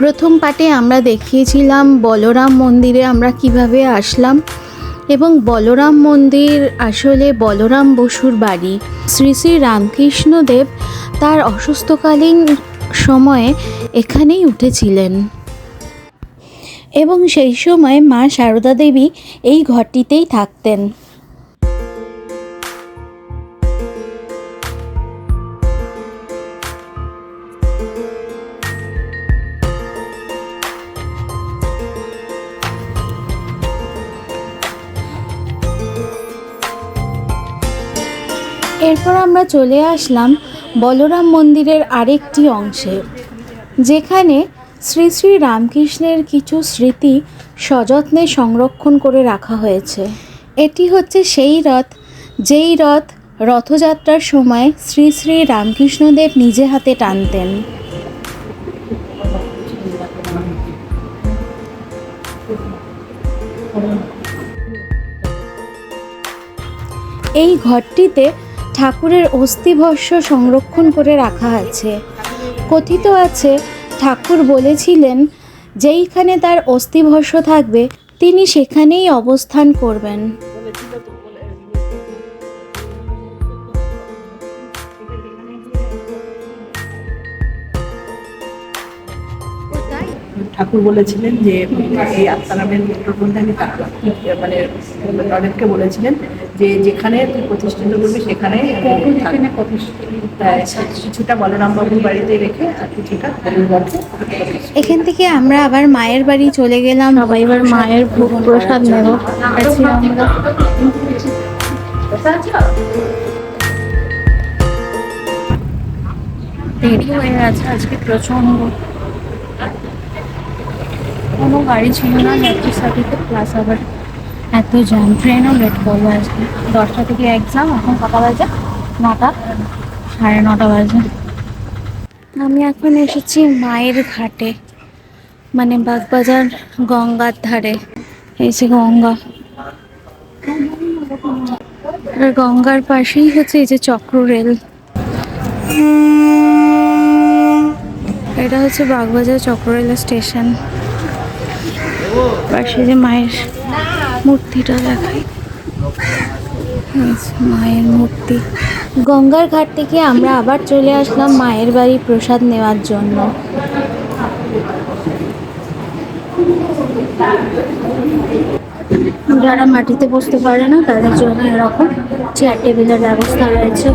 প্রথম পার্টে আমরা দেখিয়েছিলাম বলরাম মন্দিরে আমরা কিভাবে আসলাম এবং বলরাম মন্দির আসলে বলরাম বসুর বাড়ি। শ্রী শ্রী রামকৃষ্ণদেব তার অসুস্থকালীন সময়ে এখানেই উঠেছিলেন এবং সেই সময় মা সারদা দেবী এই ঘরটিতেই থাকতেন। এরপর আমরা চলে আসলাম বলরাম মন্দিরের আরেকটি অংশে, যেখানে শ্রী শ্রী রামকৃষ্ণের কিছু স্মৃতি সযত্নে সংরক্ষণ করে রাখা হয়েছে। এটি হচ্ছে সেই রথ, যেই রথ রথযাত্রার সময় শ্রী শ্রী রামকৃষ্ণদেব নিজে হাতে টানতেন। এই ঘরটিতে ঠাকুরের অস্থিভস্য সংরক্ষণ করে রাখা আছে। কথিত আছে ঠাকুর বলেছিলেন যেইখানে তার অস্থিভস্য থাকবে তিনি সেখানেই অবস্থান করবেন। ঠাকুর বলেছিলেন যে এই আত্মারামের মন্ত্র মধ্যে আমি মানে নরেনকে বলেছিলেন যে যেখানে তুই প্রতিষ্ঠিত করবি সেখানে কিছুটা বলরাম বাবুর বাড়িতে রেখে আর কিছুটা এখান থেকে আমরা আবার মায়ের বাড়ি চলে গেলাম। সবাই এবার মায়ের ভোগ প্রসাদ নেব। দেরি হয়ে গেছে আজকে প্রচন্ড, কোনো গাড়ি ছিল না যাত্রী সাথীতে, প্লাস আবার এত জ্যাম, ট্রেনও লেট করবো আজকে। 10টা থেকে এক্সাম, এখন কটা বাজে? 9টা, 9:30 বাজে। আমি এখন এসেছি মায়ের ঘাটে, মানে বাগবাজার গঙ্গার ধারে। এই যে গঙ্গা, আর গঙ্গার পাশেই হচ্ছে এই যে চক্র রেল। এটা হচ্ছে বাগবাজার চক্র রেল স্টেশন। পাশে যে মায়ের মূর্তিটা দেখাই, মায়ের মূর্তি। গঙ্গার ঘাট থেকে আমরা আবার চলে আসলাম মায়ের বাড়ি প্রসাদ নেওয়ার জন্য। যারা মাটিতে বসতে পারে না তাদের জন্য এরকম চেয়ার টেবিলের ব্যবস্থা রয়েছে।